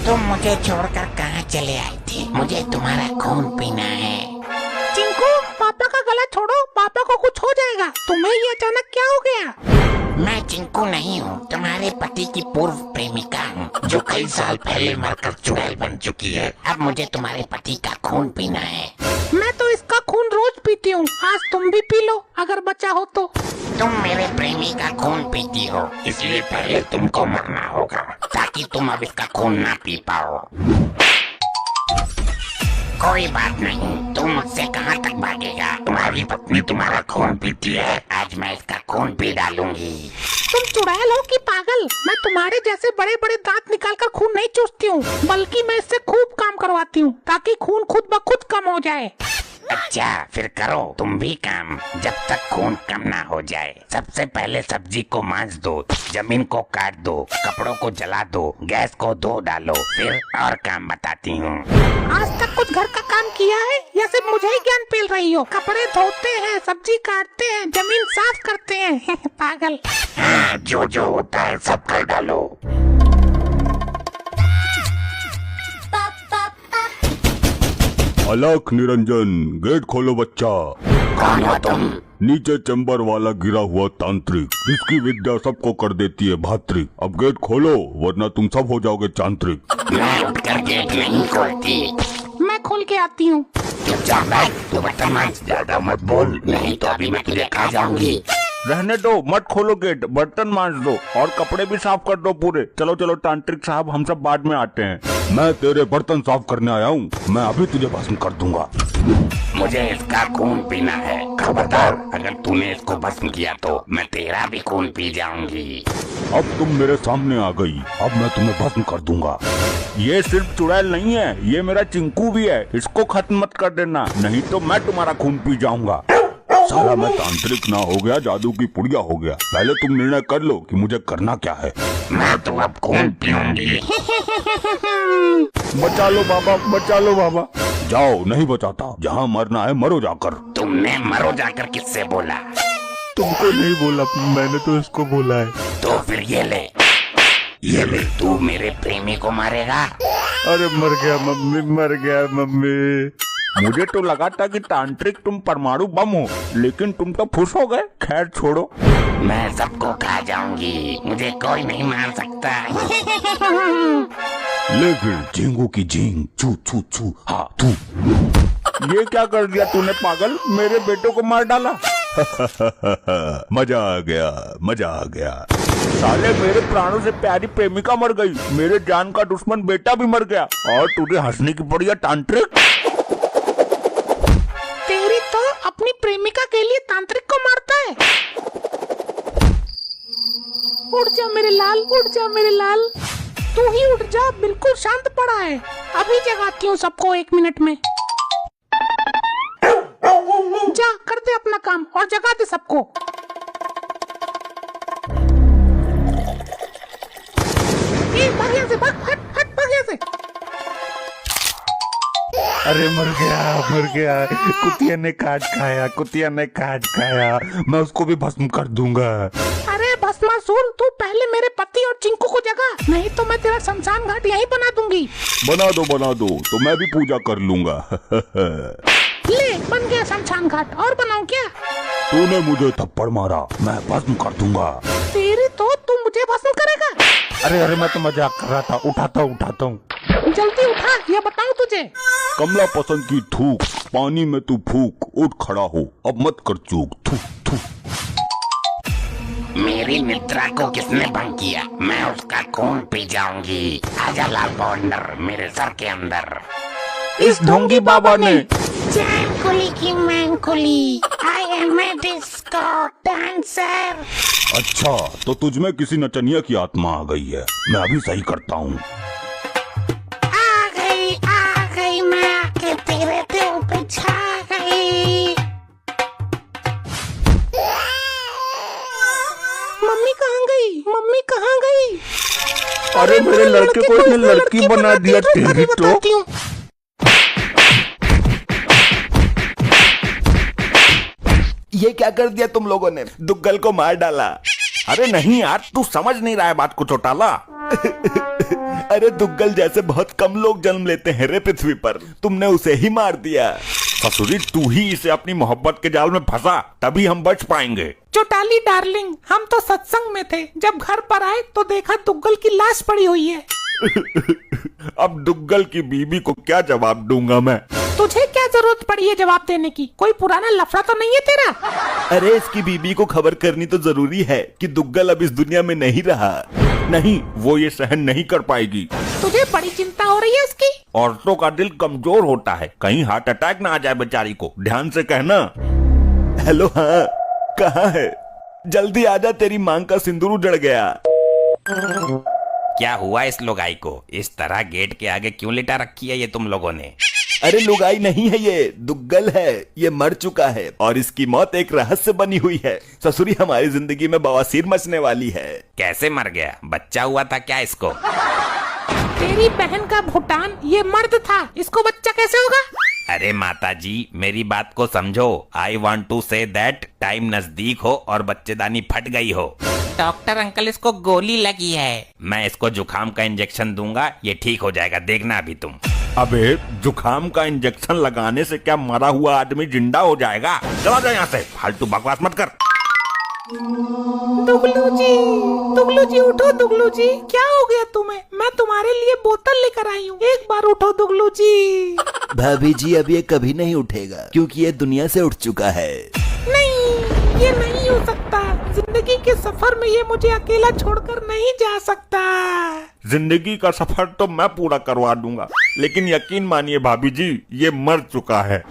तुम मुझे छोड़कर कहाँ चले आई थी? मुझे तुम्हारा खून पीना है। चिंकू, पापा का गला छोड़ो, पापा को कुछ हो जाएगा। तुम्हें ये अचानक क्या हो गया? मैं चिंकू नहीं हूँ, तुम्हारे पति की पूर्व प्रेमिका हूँ, जो कई साल पहले मरकर चुड़ैल बन चुकी है। अब मुझे तुम्हारे पति का खून पीना है। मैं तो इसका खून रोज पीती हूँ, आज तुम भी पी लो अगर बचा हो तो। तुम मेरे प्रेमी का खून पीती हो, इसलिए पहले तुमको मरना होगा ताकि तुम अब इसका खून ना पी पाओ। कोई बात नहीं, तुम मुझसे कहाँ तक भागेगा? तुम्हारी पत्नी तुम्हारा खून पीती है, आज मैं इसका खून पी डालूंगी। तुम चुड़ैल हो कि पागल? मैं तुम्हारे जैसे बड़े बड़े दांत निकालकर खून नहीं चूसती हूँ, बल्कि मैं इससे खूब काम करवाती हूँ ताकि खून खुद ब खुद कम हो जाए। अच्छा, फिर करो तुम भी काम, जब तक खून कम ना हो जाए। सबसे पहले सब्जी को मांज दो, जमीन को काट दो, कपड़ों को जला दो, गैस को धो डालो, फिर और काम बताती हूँ। आज तक कुछ घर का काम किया है या सिर्फ मुझे ही ज्ञान पेल रही हो? कपड़े धोते हैं, सब्जी काटते हैं, जमीन साफ करते हैं पागल। हाँ, जो जो होता है सब कर डालो। अलख निरंजन, गेट खोलो बच्चा। कौन हो तुम? नीचे चैम्बर वाला गिरा हुआ तांत्रिक, जिसकी विद्या सबको कर देती है भात्रिक। अब गेट खोलो वरना तुम सब हो जाओगे चांत्रिक। मैं उठकर गेट नहीं खोलती। मैं खोल के आती हूँ। चुपचाप बैठ, तू बदतमीज, ज्यादा मत बोल, नहीं तो अभी मैं तुझे खा जाऊंगी। रहने दो, मत खोलो गेट, बर्तन मांज दो और कपड़े भी साफ कर दो पूरे। चलो चलो तांत्रिक साहब, हम सब बाद में आते हैं। मैं तेरे बर्तन साफ करने आया हूँ, मैं अभी तुझे भस्म कर दूंगा। मुझे इसका खून पीना है। खबरदार, अगर तूने इसको भस्म किया तो मैं तेरा भी खून पी जाऊंगी। अब तुम मेरे सामने आ गई, अब मैं तुम्हें भस्म कर दूंगा। ये सिर्फ चुड़ैल नहीं है, ये मेरा चिंकू भी है, इसको खत्म मत कर देना, नहीं तो मैं तुम्हारा खून पी जाऊंगा। साला मैं तांत्रिक ना हो गया, जादू की पुड़िया हो गया। पहले तुम निर्णय कर लो कि मुझे करना क्या है। मैं तो अब खून पीऊंगी। बचा लो बाबा, बचा लो बाबा। जाओ, नहीं बचाता, जहाँ मरना है मरो जाकर। तुमने मरो जाकर किससे बोला? तुमको नहीं बोला, मैंने तो इसको बोला है। तो फिर ये ले, ये ले, तू मेरे प्रेमी को मारेगा। अरे मर गया मम्मी, मर गया मम्मी। मुझे तो लगा था कि तांत्रिक तुम परमाणु बम हो, लेकिन तुम तो फुस हो गए। खैर छोड़ो, मैं सबको खा जाऊंगी, मुझे कोई नहीं मार सकता। ले फिर झींगू की झींग, छू छू छू, हाँ थू। ये क्या कर दिया तूने पागल, मेरे बेटे को मार डाला। मजा आ गया, मजा आ गया। साले, मेरे प्राणों से प्यारी प्रेमिका मर गई, मेरे जान का दुश्मन बेटा भी मर गया, और तुझे हंसने की पड़ी है तांत्रिक। तेरी तो अपनी प्रेमिका के लिए तांत्रिक को मारता है। उठ जा मेरे लाल, उठ जा मेरे लाल, तू ही उठ जा, बिल्कुल शांत पड़ा है। अभी जगाती हूँ सबको 1 मिनट में। जा, कर दे अपना काम और जगा दे सबको। भाग यहाँ से, भाग, हट हट, भाग यहाँ से। अरे मर गया, कुतिया ने काट खाया, कुतिया ने काट खाया, मैं उसको भी भस्म कर दूंगा। अरे भस्मासुर, तू पहले मेरे पति और चिंकू को जगा, नहीं तो मैं तेरा शमशान घाट यहीं बना दूंगी। बना दो, तो मैं भी पूजा कर लूंगा। ले, बन गया शमशान घाट। और बनाऊं क्या? तूने मुझे थप्पड़ मारा, मैं भस्म कर दूंगा। तेरी तो, तू मुझे भस्म करेगा? अरे मैं तो मजाक कर रहा था, उठाता हूँ। जल्दी उठा, ये बताऊं तुझे। कमला पसंद की थूक, पानी में तू फूक, उठ खड़ा हो, अब मत कर चूक। थू थू। मेरी निद्रा को किसने भंग किया? मैं उसका खून पी जाऊंगी। आजा लाल बवंडर, मेरे सर के अंदर। इस ढोंगी बाबा ने। चैन खुली की मैन खुली, I am a disco dancer. अच्छा, तो तुझमें किसी नचनिया की आत्मा आ गई है, मैं अभी सही करता हूँ। आ गई, मैं आके तेरे दिल पे छा गई। मम्मी कहाँ गई? अरे मेरे लड़के को इसने लड़की बना दिया, तेरी तो। ये क्या कर दिया तुम लोगों ने, दुग्गल को मार डाला। अरे नहीं यार, तू समझ नहीं रहा है बात को, चौटाला। अरे दुग्गल जैसे बहुत कम लोग जन्म लेते हैं रे पृथ्वी पर, तुमने उसे ही मार दिया। ससुरी तू ही इसे अपनी मोहब्बत के जाल में फंसा, तभी हम बच पाएंगे। चौटाली डार्लिंग, हम तो सत्संग में थे, जब घर पर आए तो देखा दुग्गल की लाश पड़ी हुई है। अब दुग्गल की बीबी को क्या जवाब दूंगा मैं? तुझे क्या जरूरत पड़ी है जवाब देने की? कोई पुराना लफड़ा तो नहीं है तेरा? अरे इसकी बीबी को खबर करनी तो जरूरी है कि दुग्गल अब इस दुनिया में नहीं रहा। नहीं, वो ये सहन नहीं कर पाएगी। तुझे बड़ी चिंता हो रही है उसकी? औरतों का दिल कमजोर होता है, कहीं हार्ट अटैक ना आ जाए बेचारी को, ध्यान से कहना। हेलो, हाँ कहाँ है? जल्दी आजा, तेरी मांग का सिंदूर उजड़ गया। क्या हुआ इस लुगाई को? इस तरह गेट के आगे क्यों लिटा रखी है ये तुम लोगों ने? अरे लुगाई नहीं है, ये दुग्गल है। ये मर चुका है और इसकी मौत एक रहस्य बनी हुई है। ससुरी हमारी जिंदगी में बवासीर मचने वाली है। कैसे मर गया? बच्चा हुआ था क्या इसको? तेरी बहन का भूटान ये मर्द था, इसको बच्चा कैसे होगा? अरे माता जी, मेरी बात को समझो। I want to say that time नजदीक हो और बच्चेदानी फट गई हो। डॉक्टर अंकल, इसको गोली लगी है। मैं इसको जुकाम का इंजेक्शन दूंगा, ये ठीक हो जाएगा, देखना अभी तुम। अबे जुकाम का इंजेक्शन लगाने से क्या मरा हुआ आदमी जिंदा हो जाएगा? चला जा यहाँ से, फालतू बकवास मत कर। दुगलू जी उठो। दुगलू जी, क्या हो गया तुम्हें? मैं तुम्हारे लिए बोतल लेकर आई हूँ, एक बार उठो दुगलू जी। भाभी जी अब ये कभी नहीं उठेगा, क्योंकि ये दुनिया से उठ चुका है। नहीं, ये नहीं हो सकता। जिंदगी के सफर में ये मुझे अकेला छोड़कर नहीं जा सकता। जिंदगी का सफर तो मैं पूरा करवा दूंगा, लेकिन यकीन मानिए भाभी जी, ये मर चुका है।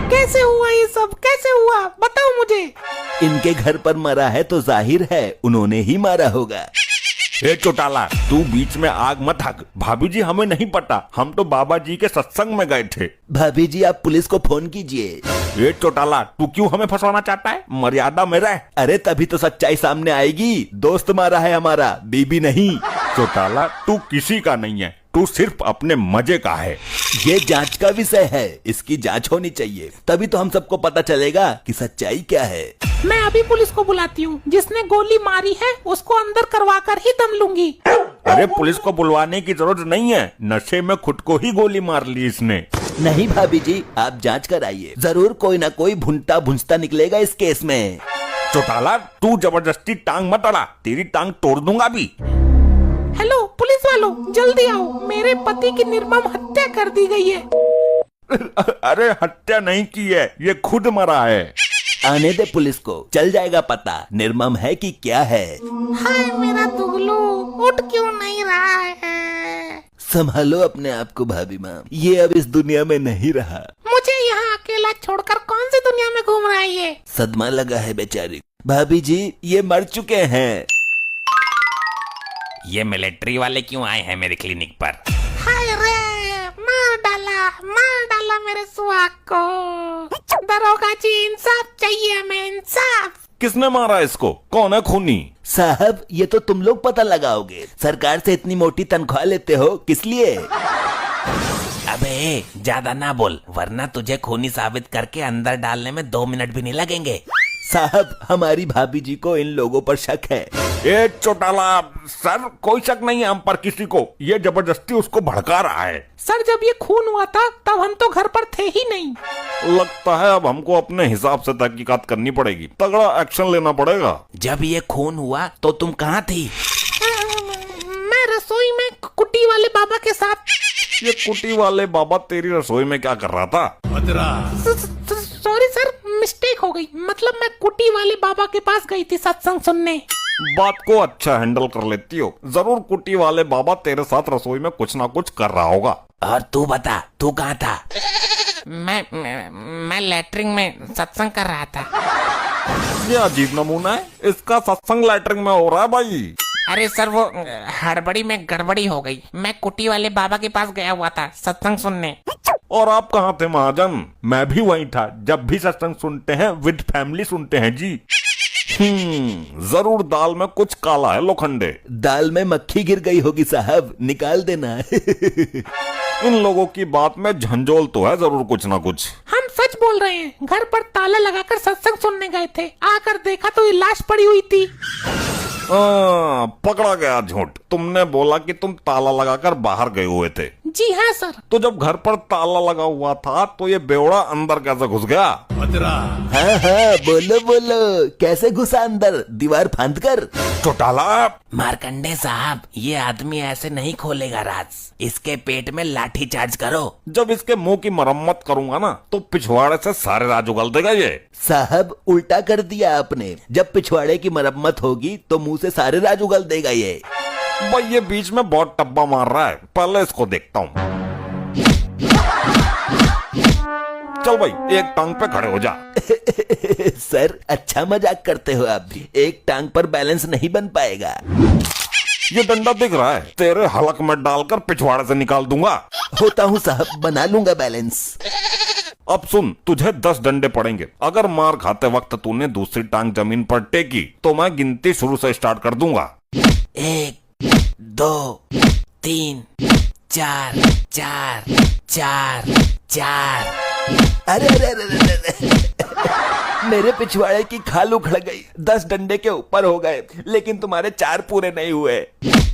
कैसे हुआ ये सब? कैसे हुआ? बताओ मुझे। इनके घर पर मरा है तो जाहिर है उन्होंने ही मारा होगा। ए चौटाला, तू बीच में आग मत हक। भाभी जी हमें नहीं पता, हम तो बाबा जी के सत्संग में गए थे। भाभी जी आप पुलिस को फोन कीजिए। ए चौटाला, तू क्यों हमें फंसाना चाहता है? मर्यादा में रह। अरे तभी तो सच्चाई सामने आएगी। दोस्त मारा है हमारा, बीबी नहीं। चौटाला, तू किसी का नहीं है, तू सिर्फ अपने मजे का है। ये जांच का विषय है, इसकी जांच होनी चाहिए, तभी तो हम सबको पता चलेगा कि सच्चाई क्या है। मैं अभी पुलिस को बुलाती हूँ। जिसने गोली मारी है उसको अंदर करवा कर ही दम लूंगी। अरे पुलिस को बुलवाने की जरूरत नहीं है, नशे में खुद को ही गोली मार ली इसने। नहीं भाभी जी, आप जांच कराइए, जरूर कोई ना कोई भुनता भुंजता निकलेगा इस केस में। चौटाला, तू जबरदस्ती टांग मत अड़ा, तेरी टांग तोड़ दूंगा भी। हेलो पुलिस वालों, जल्दी आओ, मेरे पति की निर्मम हत्या कर दी गई है। अरे हत्या नहीं की है, ये खुद मरा है। आने दे पुलिस को, चल जाएगा पता निर्मम है कि क्या है। हाय मेरा दुगलू, उठ क्यों नहीं रहा है? संभालो अपने आप को भाभी माँ, ये अब इस दुनिया में नहीं रहा। मुझे यहाँ अकेला छोड़कर कौन सी दुनिया में घूम रहा है ये? सदमा लगा है बेचारी। भाभी जी ये मर चुके हैं। ये मिलिट्री वाले क्यों आए हैं मेरे क्लिनिक पर? हाय रे, मार डाला मेरे सुहाग को। दरोगा जी, इंसाफ चाहिए हमें, इंसाफ। किसने मारा इसको? कौन है खूनी? साहब ये तो तुम लोग पता लगाओगे, सरकार से इतनी मोटी तनख्वाह लेते हो किस लिए? अबे ज्यादा ना बोल, वरना तुझे खूनी साबित करके अंदर डालने में 2 मिनट भी नहीं लगेंगे। साहब हमारी भाभी जी को इन लोगों पर शक है। ए चौटाला, सर कोई शक नहीं है हम पर किसी को, ये जबरदस्ती उसको भड़का रहा है। सर जब ये खून हुआ था तब हम तो घर पर थे ही नहीं। लगता है अब हमको अपने हिसाब से तहकीकात करनी पड़ेगी, तगड़ा एक्शन लेना पड़ेगा। जब ये खून हुआ तो तुम कहाँ थी? मैं रसोई में कुटी वाले बाबा के साथ। ये कुटी वाले बाबा तेरी रसोई में क्या कर रहा था? सॉरी सर, मिस्टेक हो गई। मतलब मैं कुटी वाले बाबा के पास गई थी सत्संग सुनने। बात को अच्छा हैंडल कर लेती हो। जरूर कुटी वाले बाबा तेरे साथ रसोई में कुछ ना कुछ कर रहा होगा। और तू बता, तू कहाँ था? मैं लैट्रिन में सत्संग कर रहा था। ये अजीब नमूना है, इसका सत्संग लैट्रिन में हो रहा है भाई। अरे सर वो हड़बड़ी में गड़बड़ी हो गई। मैं कुटी वाले बाबा के पास गया हुआ था सत्संग सुनने। और आप कहाँ थे महाजन? मैं भी वहीं था। जब भी सत्संग सुनते हैं विद फैमिली सुनते हैं जी। जरूर दाल में कुछ काला है लोखंडे। दाल में मक्खी गिर गई होगी साहब, निकाल देना। इन लोगों की बात में झंझोल तो है जरूर कुछ ना कुछ। हम सच बोल रहे हैं, घर पर ताला लगाकर सत्संग सुनने गए थे। आकर देखा तो ये लाश पड़ी हुई थी। पकड़ा गया झूठ। तुमने बोला कि तुम ताला लगाकर बाहर गए हुए थे, जी हाँ सर। तो जब घर पर ताला लगा हुआ था तो ये बेवड़ा अंदर कैसे घुस गया? हाँ हाँ, बोलो बोलो, कैसे घुसा अंदर दीवार फांद कर? चौटाला, मार्कंडे साहब, ये आदमी ऐसे नहीं खोलेगा राज। इसके पेट में लाठी चार्ज करो। जब इसके मुंह की मरम्मत करूंगा ना तो पिछवाड़े से सारे राज उगल देगा ये। साहब उल्टा कर दिया आपने। जब पिछवाड़े की मरम्मत होगी तो मुंह से सारे राज उगल देगा ये। भाई ये बीच में बहुत टब्बा मार रहा है, पहले इसको देखता हूँ। चल भाई, एक टांग पे खड़े हो जा। सर अच्छा मजाक करते हो आप भी। एक टांग पर बैलेंस नहीं बन पाएगा। ये डंडा दिख रहा है, तेरे हलक में डालकर पिछवाड़े से निकाल दूंगा। होता हूँ साहब, बना लूंगा बैलेंस। अब सुन, तुझे 10 डंडे पड़ेंगे। अगर मार खाते वक्त तूने दूसरी टांग जमीन पर टेकी तो मैं गिनती शुरू से स्टार्ट कर दूंगा। 1 2 3 4 4 4 4। अरे अरे अरे अरे, अरे। मेरे पिछवाड़े की खाल उखड़ गई। 10 डंडे के ऊपर हो गए, लेकिन तुम्हारे 4 पूरे नहीं हुए।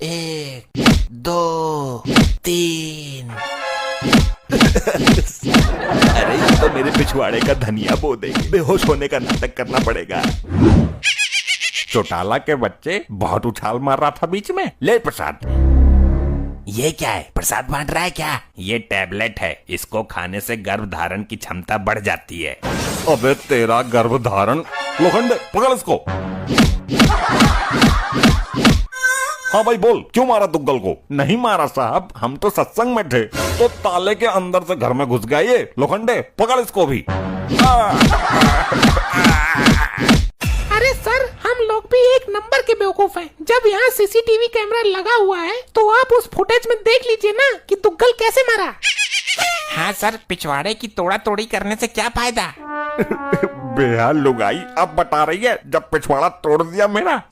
1 2 3। अरे ये तो मेरे पिछवाड़े का धनिया बो देंगे। बेहोश होने का नाटक करना पड़ेगा। चौटाला के बच्चे, बहुत उछाल मार रहा था बीच में। ले प्रसाद। ये क्या है? प्रसाद बांट रहा है क्या? ये टैबलेट है, इसको खाने से गर्भ धारण की क्षमता बढ़ जाती है। अबे तेरा गर्भ धारण, लोखंडे पकड़ इसको। हाँ भाई बोल, क्यों मारा दुग्गल को? नहीं मारा साहब, हम तो सत्संग में थे, तो ताले के अंदर से घर में घुस गया ये। लोखंडे पकड़ इसको भी। अरे सर, हम लोग भी एक नंबर के बेवकूफ हैं। जब यहाँ सीसीटीवी कैमरा लगा हुआ है तो आप उस फुटेज में देख लीजिए ना कि दुग्गल कैसे मारा। हाँ सर, पिछवाड़े की तोड़ा तोड़ी करने से क्या फायदा? बेहाल लुगाई अब बता रही है जब पिछवाड़ा तोड़ दिया मेरा।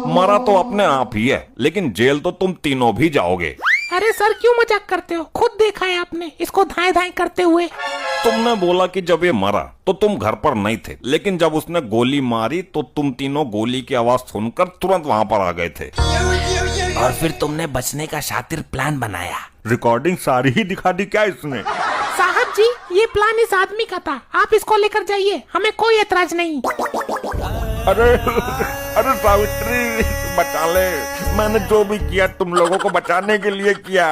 मरा तो अपने आप ही है, लेकिन जेल तो तुम तीनों भी जाओगे। अरे सर, क्यों मजाक करते हो? खुद देखा है आपने इसको धाए धाए करते हुए। तुमने बोला कि जब ये मरा तो तुम घर पर नहीं थे, लेकिन जब उसने गोली मारी तो तुम तीनों गोली की आवाज सुनकर तुरंत वहाँ पर आ गए थे। और फिर तुमने बचने का शातिर प्लान बनाया। रिकॉर्डिंग सारी ही दिखा दी क्या इसने? साहब जी, ये प्लान इस आदमी का था। आप इसको लेकर जाइए, हमें कोई एतराज नहीं। अरे अरे सावित्री, बचा ले। मैंने जो भी किया तुम लोगों को बचाने के लिए किया।